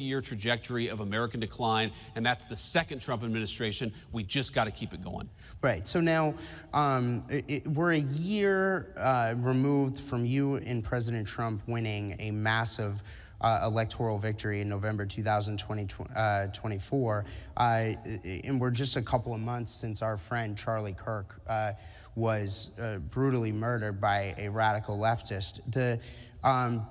year trajectory of American decline, and that's the second Trump administration. We just got to keep it going. Right. So now we're a year removed from you and President Trump winning a massive electoral victory in November 2024. And we're just a couple of months since our friend Charlie Kirk was brutally murdered by a radical leftist.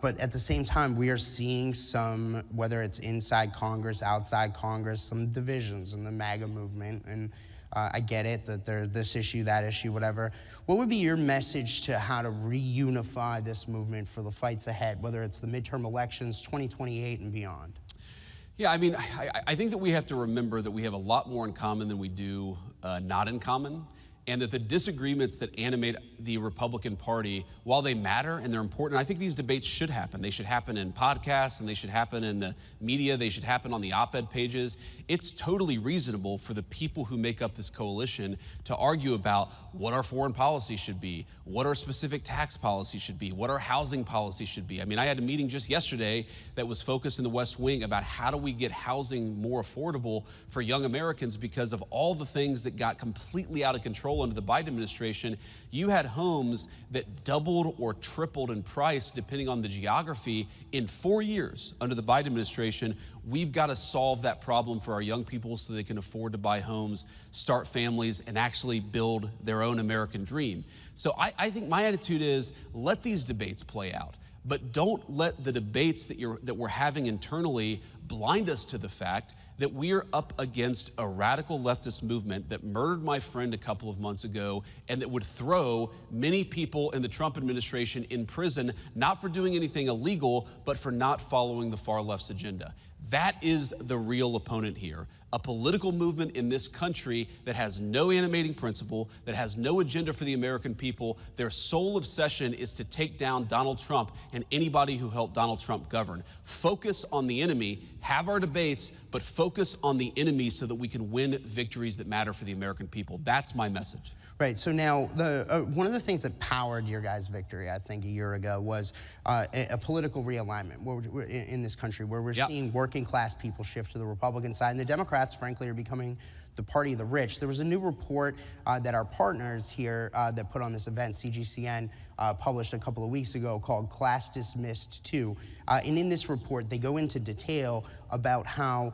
But at the same time, we are seeing some, whether it's inside Congress, outside Congress, some divisions in the MAGA movement. And I get it that there's this issue, that issue, whatever. What would be your message to how to reunify this movement for the fights ahead, whether it's the midterm elections, 2028 and beyond? Yeah, I mean, I think that we have to remember that we have a lot more in common than we do not in common. And that the disagreements that animate the Republican Party, while they matter and they're important, I think these debates should happen. They should happen in podcasts, and they should happen in the media. They should happen on the op-ed pages. It's totally reasonable for the people who make up this coalition to argue about what our foreign policy should be, what our specific tax policy should be, what our housing policy should be. I mean, I had a meeting just yesterday that was focused in the West Wing about how do we get housing more affordable for young Americans because of all the things that got completely out of control under the Biden administration. You had homes that doubled or tripled in price depending on the geography in 4 years under the Biden administration. We've got to solve that problem for our young people so they can afford to buy homes, start families, and actually build their own American dream. So I think my attitude is let these debates play out. But don't let the debates that we're having internally blind us to the fact that we are up against a radical leftist movement that murdered my friend a couple of months ago and that would throw many people in the Trump administration in prison, not for doing anything illegal, but for not following the far left's agenda. That is the real opponent here. A political movement in this country that has no animating principle, that has no agenda for the American people. Their sole obsession is to take down Donald Trump and anybody who helped Donald Trump govern. Focus on the enemy, have our debates, but focus on the enemy so that we can win victories that matter for the American people. That's my message. Right. So now, one of the things that powered your guys' victory, I think, a year ago was a political realignment in this country where we're seeing working class people shift to the Republican side. And the Democrats, frankly, are becoming the party of the rich. There was a new report that our partners here that put on this event, CGCN, published a couple of weeks ago called Class Dismissed 2. And in this report, they go into detail about how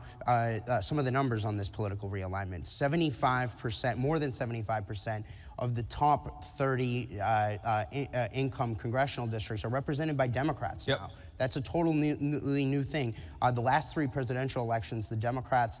some of the numbers on this political realignment. 75%, more than 75% of the top 30 income congressional districts are represented by Democrats now. That's a totally new thing. The last 3 presidential elections, the Democrats'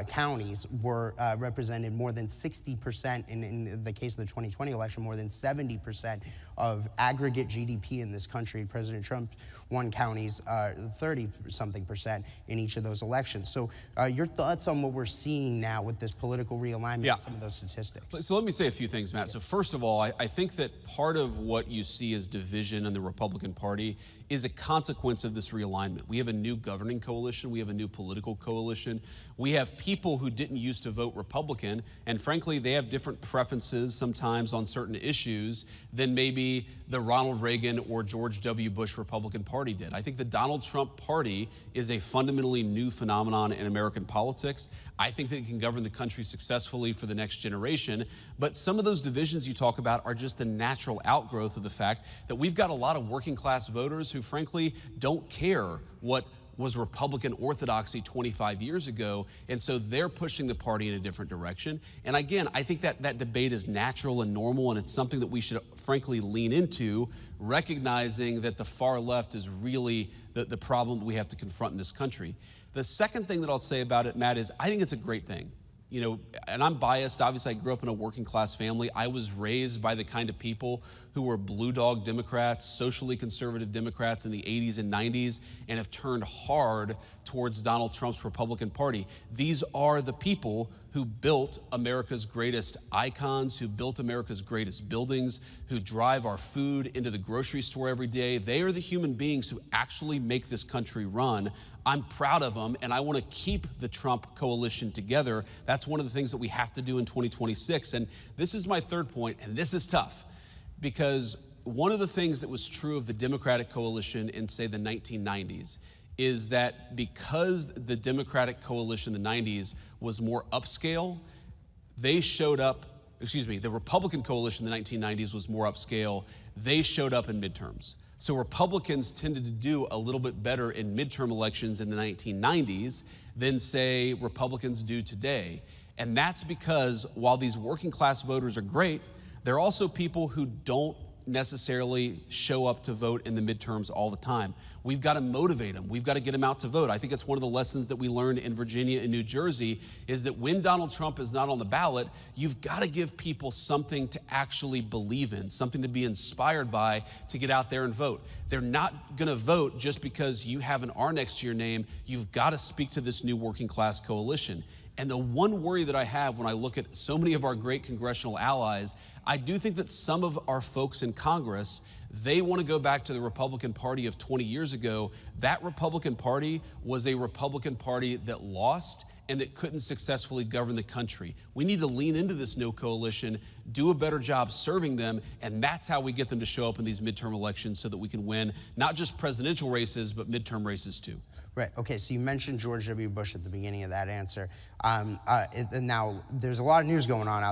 counties were represented more than 60%, in the case of the 2020 election, more than 70% of aggregate GDP in this country. President Trump won counties 30-something% in each of those elections. So your thoughts on what we're seeing now with this political realignment and some of those statistics? So let me say a few things, Matt. So first of all, I think that part of what you see as division in the Republican Party is a consequence of this realignment. We have a new governing coalition. We have a new political coalition. We have people who didn't used to vote Republican, and frankly, they have different preferences sometimes on certain issues than maybe the Ronald Reagan or George W. Bush Republican Party did. I think the Donald Trump Party is a fundamentally new phenomenon in American politics. I think that it can govern the country successfully for the next generation, but some of those divisions you talk about are just the natural outgrowth of the fact that we've got a lot of working class voters who frankly don't care what was Republican orthodoxy 25 years ago, and so they're pushing the party in a different direction. And again, I think that debate is natural and normal, and it's something that we should frankly lean into, recognizing that the far left is really the problem that we have to confront in this country. The second thing that I'll say about it, Matt, is I think it's a great thing. You know, and I'm biased. Obviously, I grew up in a working class family. I was raised by the kind of people who were blue dog Democrats, socially conservative Democrats in the 80s and 90s, and have turned hard towards Donald Trump's Republican Party. These are the people who built America's greatest icons, who built America's greatest buildings, who drive our food into the grocery store every day. They are the human beings who actually make this country run. I'm proud of them, and I want to keep the Trump coalition together. That's one of the things that we have to do in 2026. And this is my third point, and this is tough, because one of the things that was true of the Democratic coalition in, say, the 1990s is that because the Democratic coalition in the 90s was more upscale, they showed up, the Republican coalition in the 1990s was more upscale, they showed up in midterms. So Republicans tended to do a little bit better in midterm elections in the 1990s than, say, Republicans do today. And that's because while these working class voters are great, there are also people who don't necessarily show up to vote in the midterms all the time. We've got to motivate them. We've got to get them out to vote. I think it's one of the lessons that we learned in Virginia and New Jersey is that when Donald Trump is not on the ballot, you've got to give people something to actually believe in, something to be inspired by to get out there and vote. They're not going to vote just because you have an R next to your name. You've got to speak to this new working class coalition. And the one worry that I have when I look at so many of our great congressional allies, I do think that some of our folks in Congress, they want to go back to the Republican Party of 20 years ago. That Republican Party was a Republican Party that lost and that couldn't successfully govern the country. We need to lean into this new coalition, do a better job serving them, and that's how we get them to show up in these midterm elections so that we can win not just presidential races, but midterm races too. Right. Okay. So you mentioned George W. Bush at the beginning of that answer. Now, there's a lot of news going on out